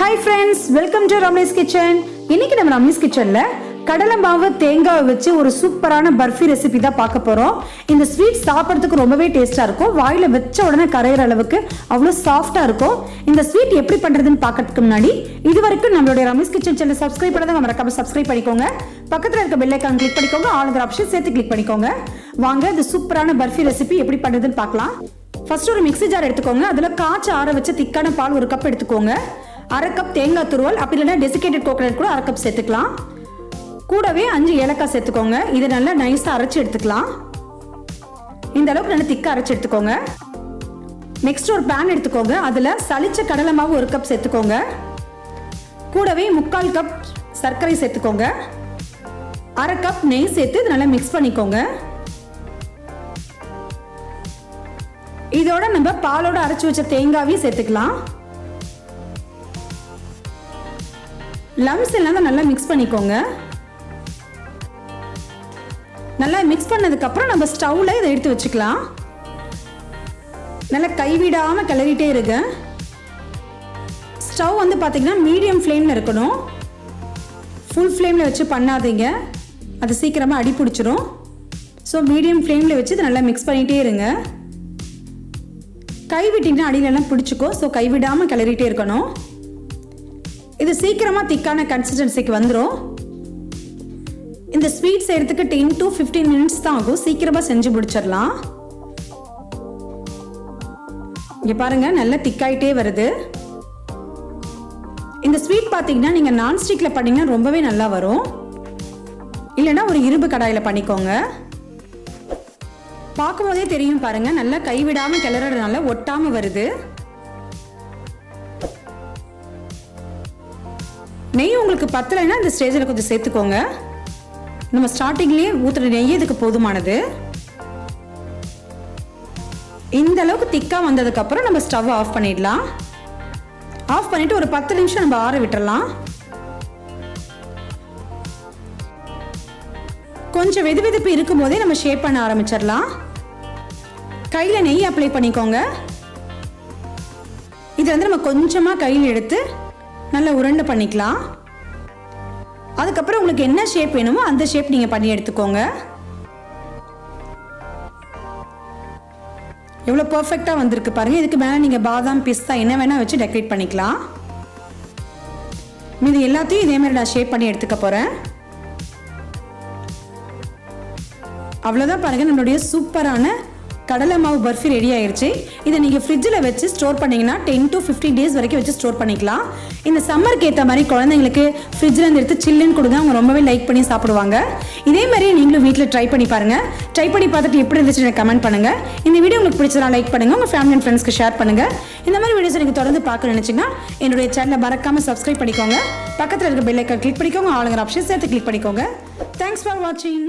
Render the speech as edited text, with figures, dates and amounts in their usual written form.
Hi friends, welcome to Ramni's Kitchen. இன்னைக்கு நம்ம Ramni's Kitchenல கடலை மாவு தேங்காய் வச்சு ஒரு சூப்பரான பர்ஃபி ரெசிபி தான் பார்க்க போறோம். இந்த ஸ்வீட் சாப்பிடுறதுக்கு ரொம்பவே டேஸ்டா இருக்கும். வாயில வச்ச உடனே கரையிற அளவுக்கு அவ்வளவு சாஃப்ட்டா இருக்கும். இந்த ஸ்வீட் எப்படி பண்றதுன்னு பார்க்கிறதுக்கு முன்னாடி இதுவரைக்கும் நம்மளுடைய Ramni's Kitchen சேனலை சப்ஸ்கிரைப் பண்ணாதவங்க மறக்காம சப்ஸ்கிரைப் பண்ணிக்கோங்க. பக்கத்துல இருக்க பெல் ஐகான் கிளிக் பண்ணிக்கோங்க. ஆல்ங்கிற ஆப்ஷன் சேர்த்து கிளிக் பண்ணிக்கோங்க. வாங்க இந்த சூப்பரான பர்ஃபி ரெசிபி எப்படி பண்றதுன்னு பார்க்கலாம். ஃபர்ஸ்ட் ஒரு மிக்ஸி ஜார் எடுத்துக்கோங்க. அதுல காய்ச்சி ஆற வச்ச திக்கான பால் ஒரு கப் எடுத்துக்கோங்க. அரை கப் தேங்காய் துருவல் அப்படி இல்லைன்னா டெசிகேட்டட் கோகனட் கூட அரை கப் சேர்த்துக்கலாம். கூடவே 5 ஏலக்காய் சேர்த்துக்கோங்க. இதை நல்லா நைஸா அரைச்சு எடுத்துக்கலாம். இந்த அளவுக்கு நல்லா திக்கா அரைச்சு எடுத்துக்கோங்க. நெக்ஸ்ட் ஒரு பேன் எடுத்துக்கோங்க. அதுல சலிச்ச கடலை மாவு ஒரு கப் சேர்த்துக்கோங்க. கூடவே 3/4 கப் சர்க்கரை சேர்த்துக்கோங்க. அரை கப் நெய் சேர்த்து நல்லா மிக்ஸ் பண்ணிக்கோங்க. இதோட நம்ம பாலோட அரைச்சு வச்ச தேங்காவையும் சேர்த்துக்கலாம். லம்ஸ் இல்லாம நல்லா மிக்ஸ் பண்ணிக்கோங்க. நல்லா மிக்ஸ் பண்ணதுக்கு அப்புறம் நம்ம ஸ்டவ்ல இதை எடுத்து வச்சுக்கலாம். நல்லா கைவிடாம கிளறிட்டே இருங்க. ஸ்டவ் வந்து பாத்தீங்கன்னா மீடியம் ஃப்ளேம்ல இருக்கணும். ஃபுல் ஃப்ளேம்ல வச்சு பண்ணாதீங்க, அது சீக்கிரமா அடி பிடிச்சிரும். ஸோ மீடியம் ஃப்ளேம்ல வச்சு இதை நல்லா மிக்ஸ் பண்ணிட்டே இருங்க. கைவிட்டீங்கன்னா அடியிலெல்லாம் பிடிச்சிக்கோ. ஸோ கைவிடாம கிளறிட்டே இருக்கணும். இது சீக்கிரமா திக்கான கன்சிஸ்டன்சிக்கு வந்துடும். இந்த ஸ்வீட் செய்யறதுக்கு 10 to 15 மினிட்ஸ் தான் ஆகும். சீக்கிரமா செஞ்சு முடிச்சிடலாம். இங்க பாருங்க நல்லா திக்காயிட்டே வருது. இந்த ஸ்வீட் பாத்தீங்கன்னா நீங்க நான்ஸ்டிக்ல பண்ணீங்கன்னா ரொம்பவே நல்லா வரும். இல்லைன்னா ஒரு இரும்பு கடாயில பண்ணிக்கோங்க. பார்க்கும்போதே தெரியும் பாருங்க, நல்லா கைவிடாம கிளறதுனால ஒட்டாம வருது. நெய் உங்களுக்கு பத்தலைன்னா இந்த ஸ்டேஜில் கொஞ்சம் சேர்த்துக்கோங்க. நம்ம ஸ்டார்டிங்லேயே ஊற்றுற நெய் இதுக்கு போதுமானது. இந்த அளவுக்கு திக்காக வந்ததுக்கப்புறம் நம்ம ஸ்டவ் ஆஃப் பண்ணிடலாம். ஆஃப் பண்ணிட்டு ஒரு 10 நிமிஷம் நம்ம ஆற விட்டுறலாம். கொஞ்சம் வெது வெதுப்பு இருக்கும் போதே நம்ம ஷேப் பண்ண ஆரம்பிச்சிடலாம். கையில் நெய் அப்ளை பண்ணிக்கோங்க. இதை வந்து நம்ம கொஞ்சமாக கையில் எடுத்து நல்லா உருண்டை பண்ணிக்கலாம். அதுக்கப்புறம் உங்களுக்கு என்ன ஷேப் வேணுமோ அந்த ஷேப் நீங்கள் பண்ணி எடுத்துக்கோங்க. எவ்வளோ பர்ஃபெக்டாக வந்திருக்கு பாருங்கள். இதுக்கு மேலே நீங்கள் பாதாம் பிஸ்தா என்ன வேணால் வச்சு டெக்கரேட் பண்ணிக்கலாம். இது எல்லாத்தையும் இதே மாதிரி நான் ஷேப் பண்ணி எடுத்துக்க போகிறேன். அவ்வளோதான் பாருங்கள், நம்மளுடைய சூப்பரான கடலை மாவு பர்ஃபி ரெடி ஆயிடுச்சு. இதை நீங்கள் ஃப்ரிட்ஜில் வச்சு ஸ்டோர் பண்ணிங்கன்னா 10 to 15 டேஸ் வரைக்கும் வச்சு ஸ்டோர் பண்ணிக்கலாம். இந்த சம்மருக்கு ஏற்ற மாதிரி குழந்தைங்களுக்கு ஃப்ரிட்ஜில் இருந்து எடுத்து சில்லுன்னு கொடுங்க. அவங்க ரொம்பவே லைக் பண்ணி சாப்பிடுவாங்க. இதே மாதிரி நீங்களும் வீட்டில் ட்ரை பண்ணி பாருங்கள். ட்ரை பண்ணி பார்த்துட்டு எப்படி இருந்துச்சுன்னு கமெண்ட் பண்ணுங்கள். இந்த வீடியோ உங்களுக்கு பிடிச்சதா லைக் பண்ணுங்கள். உங்கள் ஃபேமிலி அண்ட் ஃப்ரெண்ட்ஸ்க்கு ஷேர் பண்ணுங்கள். இந்த மாதிரி வீடியோஸ் எனக்கு தொடர்ந்து பார்க்க நினச்சிங்கன்னா என்னுடைய சேனலை மறக்காமல் சப்ஸ்கிரைப் பண்ணிக்கோங்க. பக்கத்தில் இருக்க பெல் ஐக்கான் கிளிக் பண்ணிக்கோங்க. ஆளுங்கிற ஆப்ஷன் சேர்த்து கிளிக் பண்ணிக்கோங்க. தேங்க்ஸ் ஃபார் வாட்சிங்.